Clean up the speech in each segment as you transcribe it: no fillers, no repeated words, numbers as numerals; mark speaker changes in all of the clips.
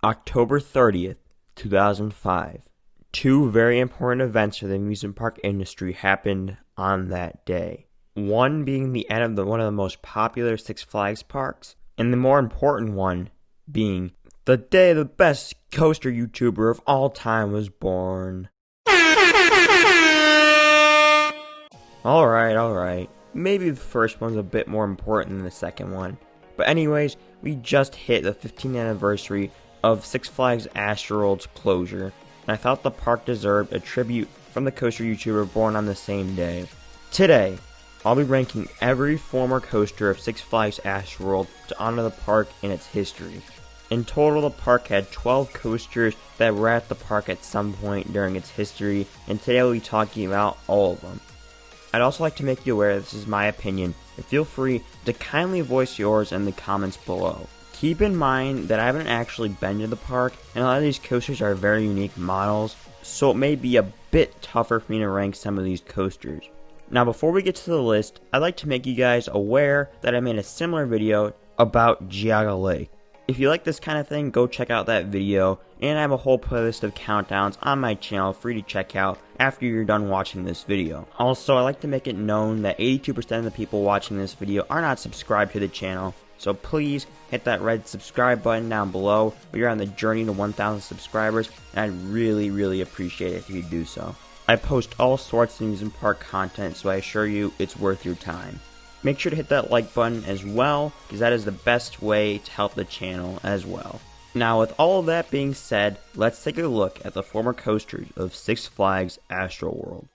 Speaker 1: October 30th, 2005. Two very important events for the amusement park industry happened on that day. One being the end of one of the most popular Six Flags parks, and the more important one being the day the best coaster YouTuber of all time was born. Alright. Maybe the first one's a bit more important than the second one. But anyways, we just hit the 15th anniversary of Six Flags Astroworld's closure, and I thought the park deserved a tribute from the coaster YouTuber born on the same day. Today, I'll be ranking every former coaster of Six Flags Astroworld to honor the park in its history. In total, the park had 12 coasters that were at the park at some point during its history, and today we'll be talking about all of them. I'd also like to make you aware this is my opinion, and feel free to kindly voice yours in the comments below. Keep in mind that I haven't actually been to the park, and a lot of these coasters are very unique models, so it may be a bit tougher for me to rank some of these coasters. Now before we get to the list, I'd like to make you guys aware that I made a similar video about Geauga Lake. If you like this kind of thing, go check out that video, and I have a whole playlist of countdowns on my channel free to check out after you're done watching this video. Also, I like to make it known that 82% of the people watching this video are not subscribed to the channel, so please hit that red subscribe button down below. We are on the journey to 1,000 subscribers, and I'd really appreciate it if you do so. I post all sorts of amusement park content, so I assure you it's worth your time. Make sure to hit that like button as well, because that is the best way to help the channel as well. Now with all of that being said, let's take a look at the former coasters of Six Flags Astroworld.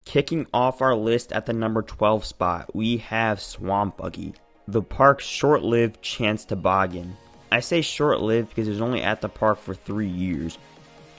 Speaker 1: Kicking off our list at the number 12 spot, we have Swamp Buggy, the park's short-lived chance toboggan. I say short-lived because it was only at the park for 3 years.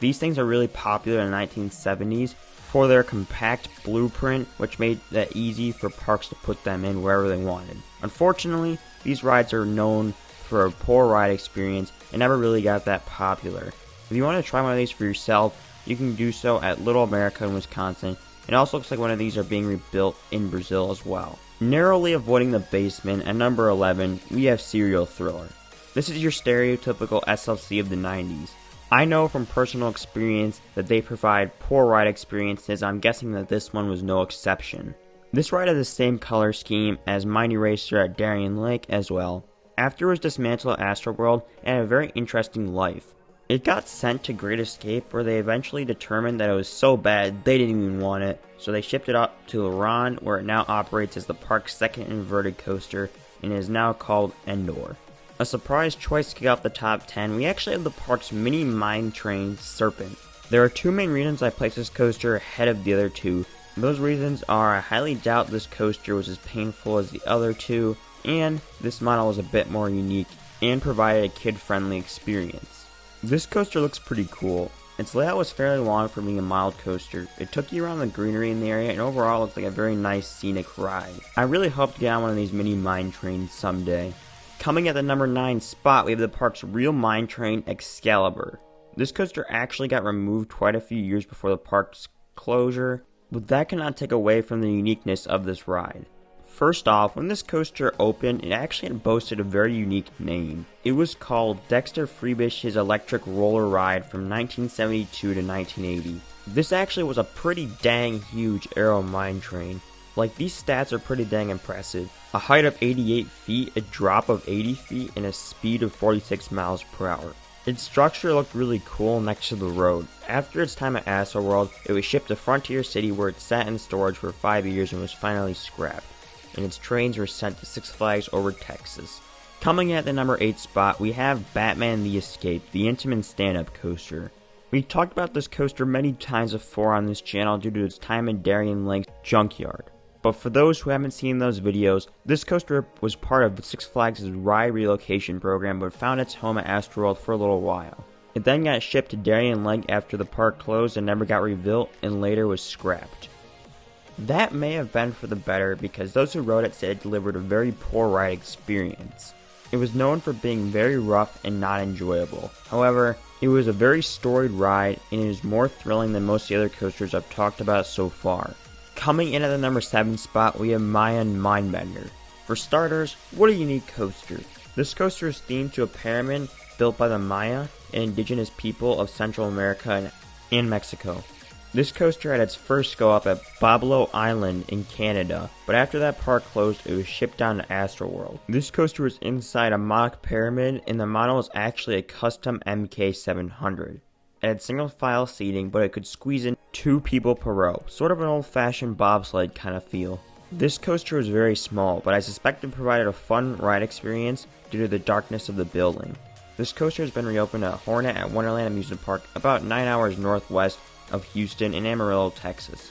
Speaker 1: These things are really popular in the 1970s for their compact blueprint, which made it easy for parks to put them in wherever they wanted. Unfortunately, these rides are known for a poor ride experience and never really got that popular. If you want to try one of these for yourself, you can do so at Little America in Wisconsin. It also looks like one of these are being rebuilt in Brazil as well. Narrowly avoiding the basement, at number 11, we have Serial Thriller. This is your stereotypical SLC of the 90s. I know from personal experience that they provide poor ride experiences. I'm guessing that this one was no exception. This ride has the same color scheme as Mighty Racer at Darien Lake as well. After it was dismantled at Astroworld, it had a very interesting life. It got sent to Great Escape, where they eventually determined that it was so bad they didn't even want it, so they shipped it up to Iran, where it now operates as the park's second inverted coaster and is now called Endor. A surprise choice to kick off the top 10, we actually have the park's mini mine train, Serpent. There are two main reasons I placed this coaster ahead of the other two. Those reasons are I highly doubt this coaster was as painful as the other two, and this model was a bit more unique and provided a kid-friendly experience. This coaster looks pretty cool. Its layout was fairly long for being a mild coaster. It took you around the greenery in the area and overall looked like a very nice scenic ride. I really hope to get on one of these mini mine trains someday. Coming at the number 9 spot, we have the park's real mine train, Excalibur. This coaster actually got removed quite a few years before the park's closure, but that cannot take away from the uniqueness of this ride. First off, when this coaster opened, it actually had boasted a very unique name. It was called Dexter Freebish's Electric Roller Ride from 1972 to 1980. This actually was a pretty dang huge aero mine train. Like, these stats are pretty dang impressive. A height of 88 feet, a drop of 80 feet, and a speed of 46 miles per hour. Its structure looked really cool next to the road. After its time at Astroworld, it was shipped to Frontier City where it sat in storage for 5 years and was finally scrapped, and its trains were sent to Six Flags over Texas. Coming at the number 8 spot, we have Batman the Escape, the Intamin stand-up coaster. We talked about this coaster many times before on this channel due to its time in Darien Lake's junkyard. But for those who haven't seen those videos, this coaster was part of Six Flags' ride relocation program but found its home at Astroworld for a little while. It then got shipped to Darien Lake after the park closed and never got rebuilt and later was scrapped. That may have been for the better because those who rode it said it delivered a very poor ride experience. It was known for being very rough and not enjoyable. However, it was a very storied ride and it is more thrilling than most of the other coasters I've talked about so far. Coming in at the number 7 spot, we have Mayan Mindbender. For starters, what a unique coaster. This coaster is themed to a pyramid built by the Maya, an indigenous people of Central America and Mexico. This coaster had its first go up at Bablo Island in Canada, but after that park closed, it was shipped down to Astroworld. This coaster was inside a mock pyramid, and the model was actually a custom MK700. It had single file seating, but it could squeeze in 2 people per row, sort of an old-fashioned bobsled kind of feel. This coaster was very small, but I suspect it provided a fun ride experience due to the darkness of the building. This coaster has been reopened at Hornet at Wonderland Amusement Park, about 9 hours northwest of Houston in Amarillo, Texas.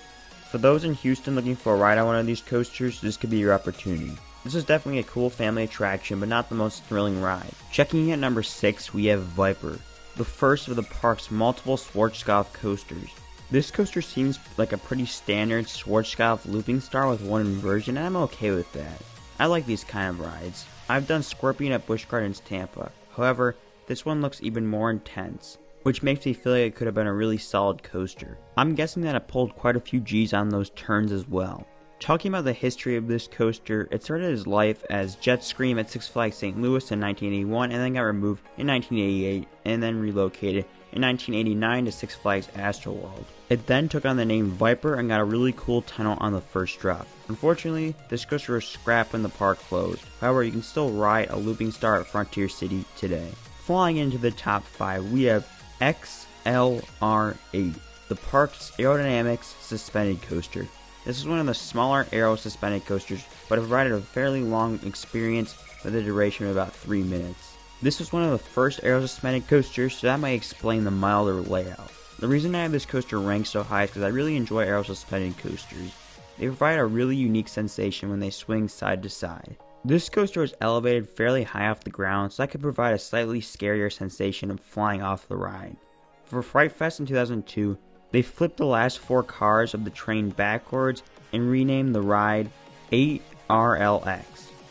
Speaker 1: For those in Houston looking for a ride on one of these coasters, this could be your opportunity. This is definitely a cool family attraction, but not the most thrilling ride. Checking in at number 6, we have Viper, the first of the park's multiple Schwarzkopf coasters. This coaster seems like a pretty standard Schwarzkopf looping star with one inversion, and I'm okay with that. I like these kind of rides. I've done Scorpion at Busch Gardens Tampa. However, this one looks even more intense, which makes me feel like it could have been a really solid coaster. I'm guessing that it pulled quite a few G's on those turns as well. Talking about the history of this coaster, it started its life as Jet Scream at Six Flags St. Louis in 1981 and then got removed in 1988 and then relocated in 1989 to Six Flags Astroworld. It then took on the name Viper and got a really cool tunnel on the first drop. Unfortunately, this coaster was scrapped when the park closed. However, you can still ride a looping star at Frontier City today. Flying into the top 5, we have XLR8, the park's aerodynamics suspended coaster. This is one of the smaller aero suspended coasters, but it provided a fairly long experience with a duration of about 3 minutes. This was one of the first aero suspended coasters, so that might explain the milder layout. The reason I have this coaster ranked so high is because I really enjoy aero suspended coasters. They provide a really unique sensation when they swing side to side. This coaster was elevated fairly high off the ground, so that could provide a slightly scarier sensation of flying off the ride. For Fright Fest in 2002, they flipped the last 4 cars of the train backwards and renamed the ride 8RLX.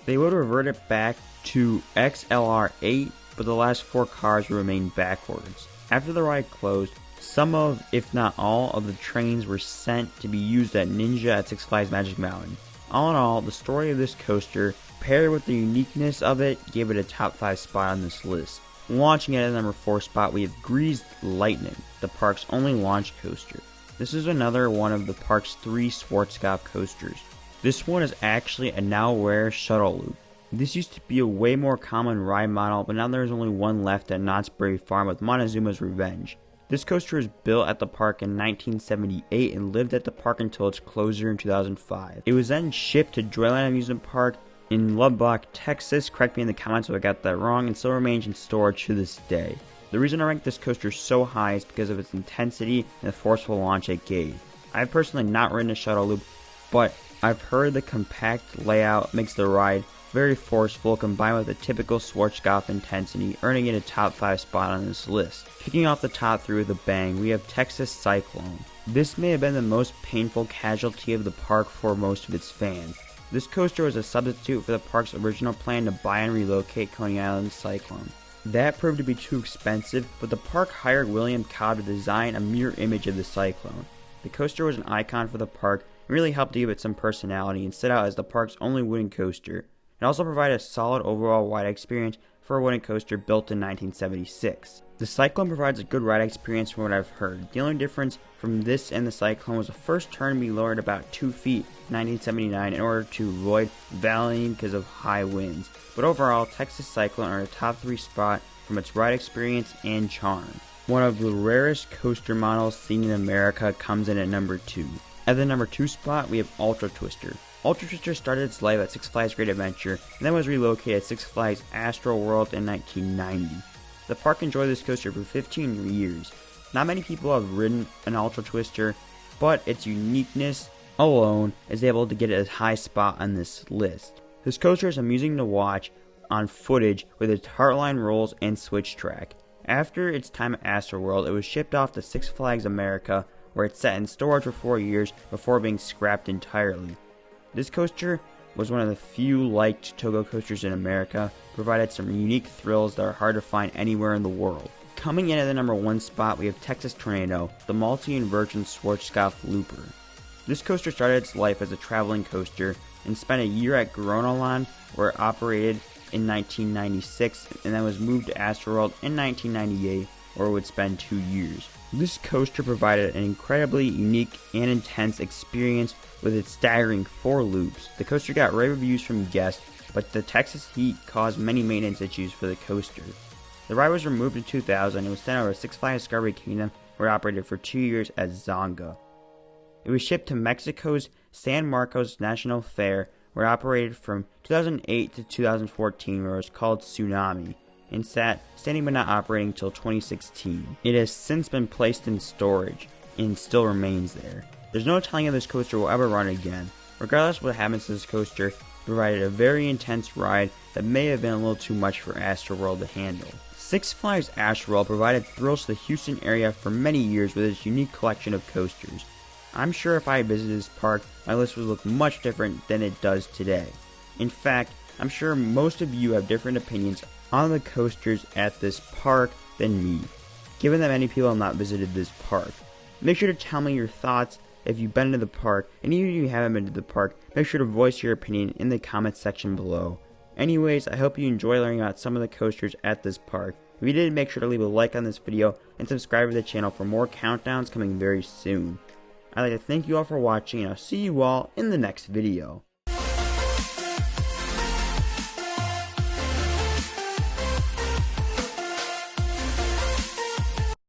Speaker 1: They would revert it back to XLR8, but the last 4 cars remained backwards. After the ride closed, some of, if not all, of the trains were sent to be used at Ninja at Six Flags Magic Mountain. All in all, the story of this coaster, paired with the uniqueness of it, gave it a top 5 spot on this list. Launching at the number 4 spot, we have Greased Lightning, the park's only launch coaster. This is another one of the park's 3 Schwarzkopf coasters. This one is actually a now rare shuttle loop. This used to be a way more common ride model, but now there's only one left at Knott's Berry Farm with Montezuma's Revenge. This coaster was built at the park in 1978 and lived at the park until its closure in 2005. It was then shipped to Joyland Amusement Park in Lubbock, Texas. Correct me in the comments if I got that wrong, and still remains in storage to this day. The reason I rank this coaster so high is because of its intensity and the forceful launch it gave. I've personally not ridden a shuttle loop, but I've heard the compact layout makes the ride very forceful combined with a typical Schwarzkopf intensity, earning it a top 5 spot on this list. Kicking off the top 3 with a bang, we have Texas Cyclone. This may have been the most painful casualty of the park for most of its fans. This coaster was a substitute for the park's original plan to buy and relocate Coney Island Cyclone. That proved to be too expensive, but the park hired William Cobb to design a mirror image of the Cyclone. The coaster was an icon for the park and really helped to give it some personality and stood out as the park's only wooden coaster. It also provided a solid overall ride experience for a wooden coaster built in 1976. The Cyclone provides a good ride experience from what I've heard. The only difference from this and the Cyclone was the first turn to be lowered about 2 feet in 1979 in order to avoid valleying because of high winds. But overall, Texas Cyclone are a top 3 spot from its ride experience and charm. One of the rarest coaster models seen in America comes in at number 2. At the number 2 spot, we have Ultra Twister. Ultra Twister started its life at Six Flags Great Adventure and then was relocated at Six Flags Astroworld in 1990. The park enjoyed this coaster for 15 years. Not many people have ridden an Ultra Twister, but its uniqueness alone is able to get it a high spot on this list. This coaster is amusing to watch on footage with its heartline rolls and switch track. After its time at Astroworld, it was shipped off to Six Flags America, where it sat in storage for 4 years before being scrapped entirely. This coaster was one of the few liked Togo coasters in America, provided some unique thrills that are hard to find anywhere in the world. Coming in at the number 1 spot, we have Texas Tornado, the multi-inversion Schwarzkopf Looper. This coaster started its life as a traveling coaster and spent a year at Groenland, where it operated in 1996, and then was moved to Astroworld in 1998, where it would spend 2 years. This coaster provided an incredibly unique and intense experience with its staggering 4 loops. The coaster got rave reviews from guests, but the Texas heat caused many maintenance issues for the coaster. The ride was removed in 2000 and was sent over to Six Flags Discovery Kingdom, where it operated for 2 years as Zonga. It was shipped to Mexico's San Marcos National Fair, where it operated from 2008 to 2014, where it was called Tsunami, and sat standing but not operating until 2016. It has since been placed in storage and still remains there. There's no telling if this coaster will ever run again. Regardless of what happens to this coaster, it provided a very intense ride that may have been a little too much for Astroworld to handle. Six Flags Astroworld provided thrills to the Houston area for many years with its unique collection of coasters. I'm sure if I visited this park, my list would look much different than it does today. In fact, I'm sure most of you have different opinions on the coasters at this park than me, given that many people have not visited this park. Make sure to tell me your thoughts if you've been to the park, and even if you haven't been to the park, make sure to voice your opinion in the comments section below. Anyways, I hope you enjoy learning about some of the coasters at this park. If you did, make sure to leave a like on this video and subscribe to the channel for more countdowns coming very soon. I'd like to thank you all for watching, and I'll see you all in the next video.